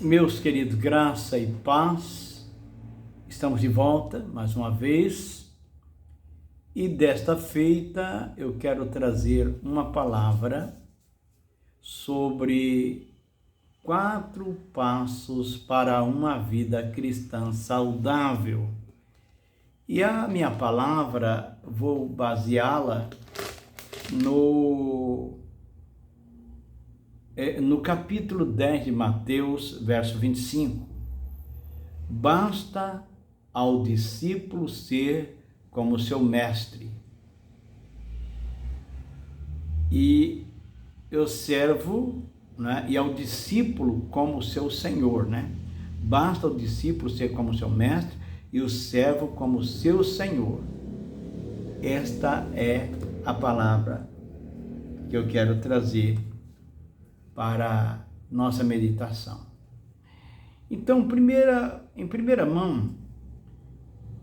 Meus queridos, graça e paz, estamos de volta mais uma vez e desta feita eu quero trazer uma palavra sobre 4 passos para uma vida cristã saudável. E a minha palavra, vou baseá-la no capítulo 10 de Mateus, verso 25. Basta ao discípulo ser como seu mestre e o servo, né? E ao discípulo como seu senhor, né? Basta ao discípulo ser como seu mestre e o servo como seu senhor. Esta é a palavra que eu quero trazer para nossa meditação. Então, em primeira mão,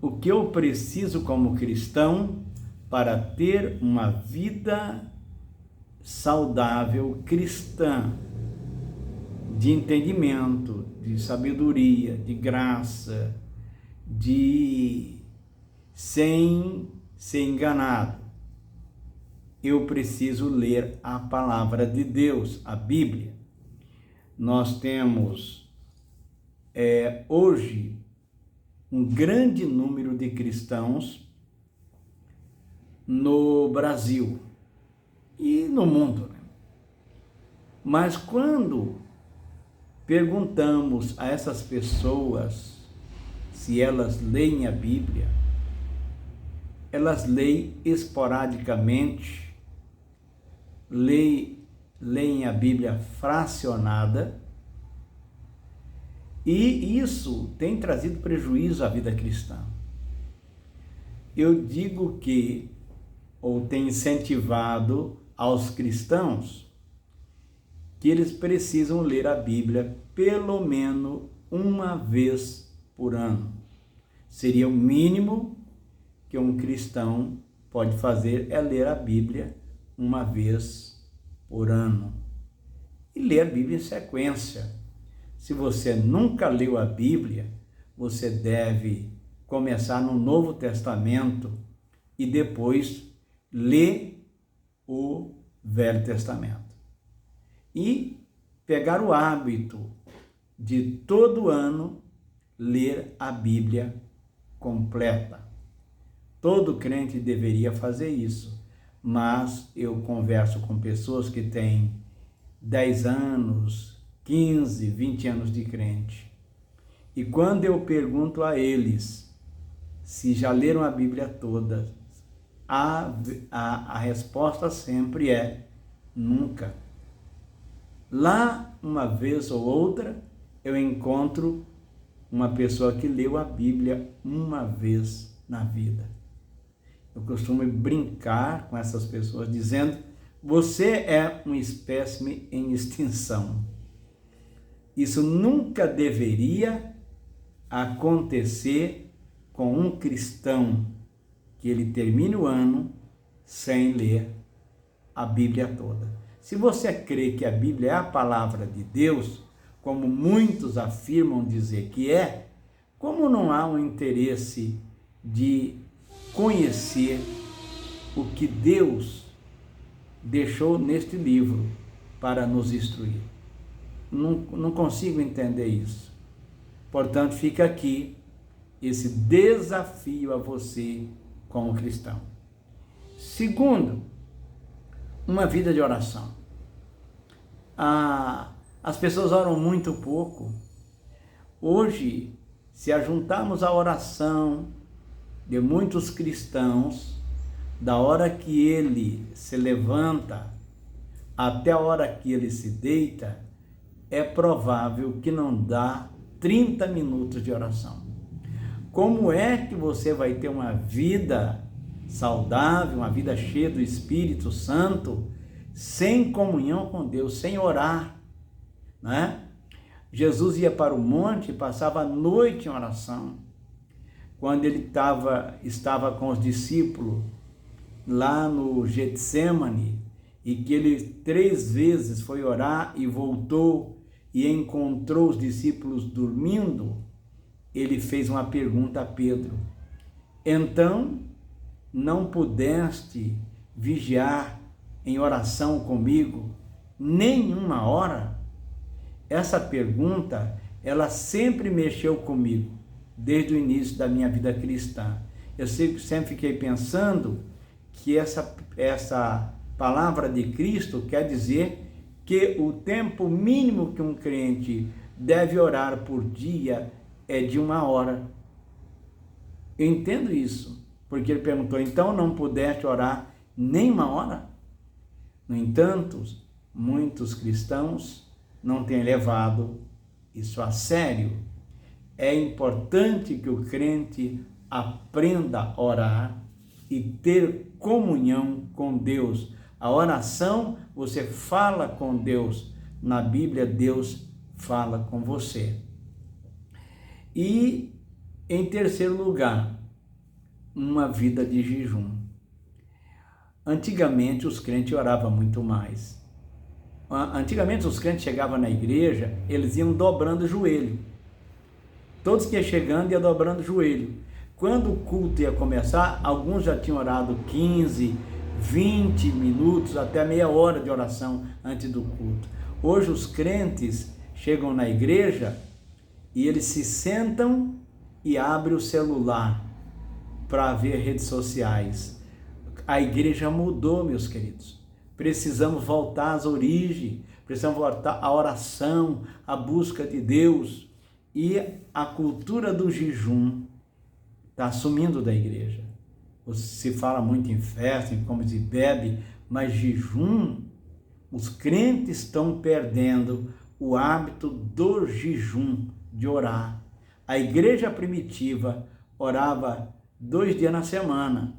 o que eu preciso como cristão para ter uma vida saudável cristã, de entendimento, de sabedoria, de graça, sem ser enganado. Eu preciso ler a palavra de Deus, a Bíblia. Nós temos hoje um grande número de cristãos no Brasil e no mundo, né? Mas quando perguntamos a essas pessoas se elas leem a Bíblia, elas leem esporadicamente, leem a Bíblia fracionada, e isso tem trazido prejuízo à vida cristã. Eu digo que, ou tenho incentivado aos cristãos, que eles precisam ler a Bíblia pelo menos uma vez por ano. Seria o mínimo que um cristão pode fazer, é ler a Bíblia uma vez por ano. E ler a Bíblia em sequência. Se você nunca leu a Bíblia, você deve começar no Novo Testamento e depois ler o Velho Testamento. E pegar o hábito de todo ano ler a Bíblia completa. Todo crente deveria fazer isso, mas eu converso com pessoas que têm 10 anos, 15, 20 anos de crente. E quando eu pergunto a eles se já leram a Bíblia toda, a resposta sempre é nunca. Lá, uma vez ou outra, eu encontro uma pessoa que leu a Bíblia uma vez na vida. Eu costumo brincar com essas pessoas dizendo: você é um espécime em extinção. Isso nunca deveria acontecer com um cristão, que ele termine o ano sem ler a Bíblia toda. Se você crê que a Bíblia é a palavra de Deus, como muitos afirmam dizer que é, como não há um interesse de conhecer o que Deus deixou neste livro para nos instruir? Não consigo entender isso. Portanto, fica aqui esse desafio a você como cristão. Segundo, uma vida de oração. As pessoas oram muito pouco. Hoje, se ajuntarmos a oração de muitos cristãos, da hora que ele se levanta até a hora que ele se deita, é provável que não dá 30 minutos de oração. Como é que você vai ter uma vida saudável, uma vida cheia do Espírito Santo, sem comunhão com Deus, sem orar, né? Jesus ia para o monte e passava a noite em oração. Quando ele estava com os discípulos lá no Getsemane, e que ele 3 vezes foi orar e voltou, e encontrou os discípulos dormindo, ele fez uma pergunta a Pedro: então não pudeste vigiar em oração comigo nem uma hora? Essa pergunta, ela sempre mexeu comigo, desde o início da minha vida cristã. Eu sempre fiquei pensando que essa palavra de Cristo quer dizer que o tempo mínimo que um crente deve orar por dia é de 1 hora. Eu entendo isso, porque ele perguntou: então não pudeste orar nem 1 hora? No entanto, muitos cristãos não têm levado isso a sério. É importante que o crente aprenda a orar e ter comunhão com Deus. A oração, você fala com Deus. Na Bíblia, Deus fala com você. E, em terceiro lugar, uma vida de jejum. Antigamente, os crentes oravam muito mais. Antigamente, os crentes chegavam na igreja, eles iam dobrando o joelho. Todos que iam chegando iam dobrando o joelho. Quando o culto ia começar, alguns já tinham orado 15, 20 minutos, até meia hora de oração antes do culto. Hoje os crentes chegam na igreja e eles se sentam e abrem o celular para ver redes sociais. A igreja mudou, meus queridos. Precisamos voltar às origens, precisamos voltar à oração, à busca de Deus. E a cultura do jejum está sumindo da igreja. Se fala muito em festa, em come e bebe, mas jejum, os crentes estão perdendo o hábito do jejum, de orar. A igreja primitiva orava 2 dias na semana,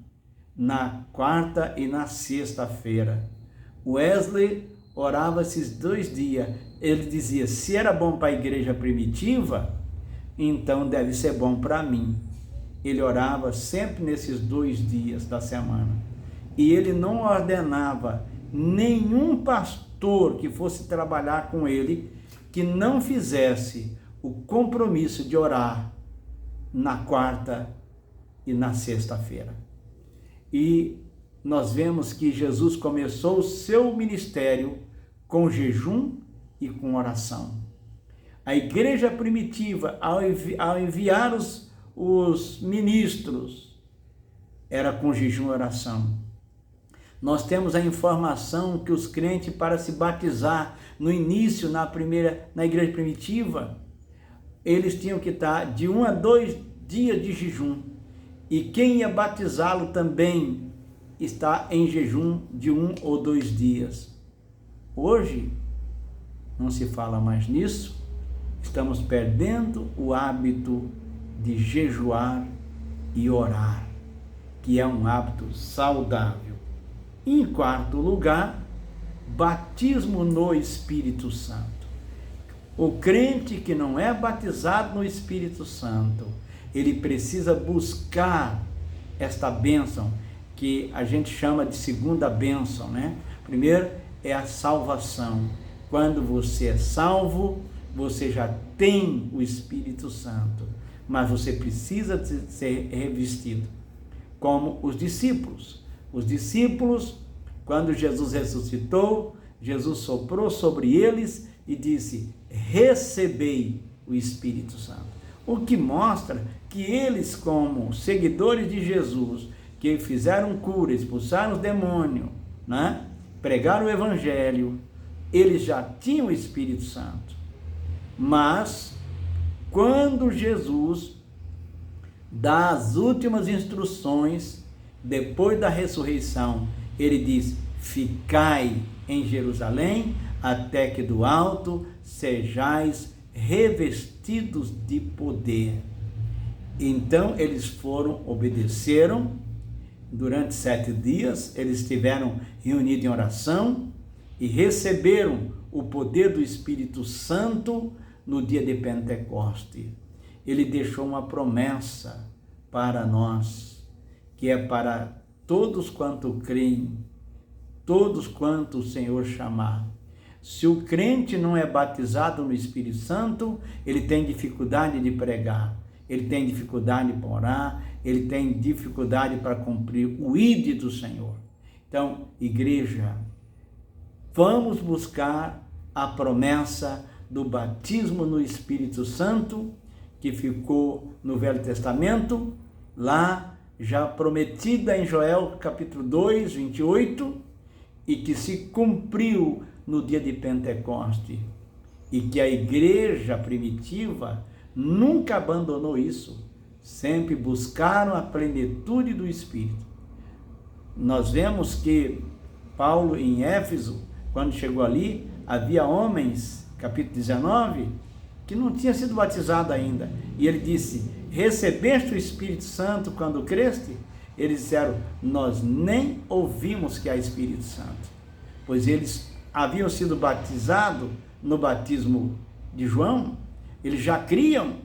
na quarta e na sexta-feira. Wesley orava esses 2 dias. Ele dizia: se era bom para a igreja primitiva, então deve ser bom para mim. Ele orava sempre nesses 2 dias da semana. E ele não ordenava nenhum pastor que fosse trabalhar com ele que não fizesse o compromisso de orar na quarta e na sexta-feira. E nós vemos que Jesus começou o seu ministério com jejum e com oração. A igreja primitiva, ao enviar os ministros, era com jejum e oração. Nós temos a informação que os crentes, para se batizar no início, na igreja primitiva, eles tinham que estar de 1 a 2 dias de jejum. E quem ia batizá-lo também está em jejum de 1 ou 2 dias. Hoje, não se fala mais nisso. Estamos perdendo o hábito de jejuar e orar, que é um hábito saudável. Em quarto lugar, batismo no Espírito Santo. O crente que não é batizado no Espírito Santo, ele precisa buscar esta bênção, que a gente chama de segunda bênção, né? Primeiro é a salvação. Quando você é salvo, você já tem o Espírito Santo, mas você precisa ser revestido, como os discípulos. Os discípulos, quando Jesus ressuscitou, Jesus soprou sobre eles e disse: recebei o Espírito Santo. O que mostra que eles, como seguidores de Jesus, que fizeram cura, expulsaram os demônios, né? Pregaram o Evangelho, eles já tinham o Espírito Santo. Mas, quando Jesus dá as últimas instruções, depois da ressurreição, ele diz: ficai em Jerusalém, até que do alto sejais revestidos de poder. Então eles obedeceram. Durante 7 dias, eles estiveram reunidos em oração e receberam o poder do Espírito Santo no dia de Pentecoste. Ele deixou uma promessa para nós, que é para todos quanto creem, todos quanto o Senhor chamar. Se o crente não é batizado no Espírito Santo, ele tem dificuldade de pregar, ele tem dificuldade para orar, ele tem dificuldade para cumprir o ID do Senhor. Então, igreja, vamos buscar a promessa do batismo no Espírito Santo, que ficou no Velho Testamento, lá já prometida em Joel capítulo 2, 28, e que se cumpriu no dia de Pentecoste, e que a igreja primitiva nunca abandonou isso, sempre buscaram a plenitude do Espírito. Nós vemos que Paulo em Éfeso, quando chegou ali, havia homens, capítulo 19, que não tinham sido batizados ainda, e ele disse: recebeste o Espírito Santo quando creste? Eles disseram: nós nem ouvimos que há Espírito Santo, pois eles haviam sido batizados no batismo de João, eles já criam,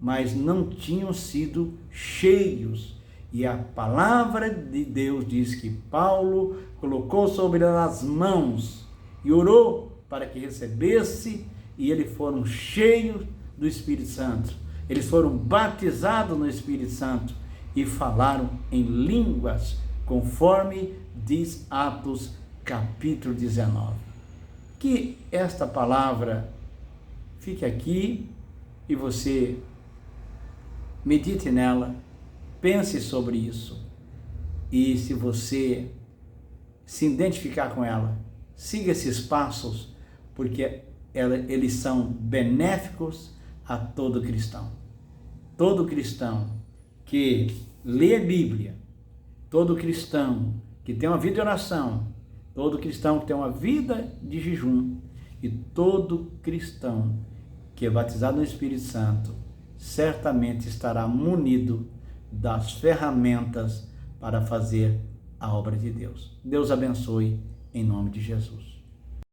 mas não tinham sido cheios. E a palavra de Deus diz que Paulo colocou sobre as mãos e orou para que recebesse, e eles foram cheios do Espírito Santo. Eles foram batizados no Espírito Santo e falaram em línguas, conforme diz Atos capítulo 19. Que esta palavra fique aqui e você medite nela, pense sobre isso, e se você se identificar com ela, siga esses passos, porque eles são benéficos a todo cristão. Todo cristão que lê a Bíblia, todo cristão que tem uma vida de oração, todo cristão que tem uma vida de jejum, e todo cristão que é batizado no Espírito Santo, certamente estará munido das ferramentas para fazer a obra de Deus. Deus abençoe, em nome de Jesus.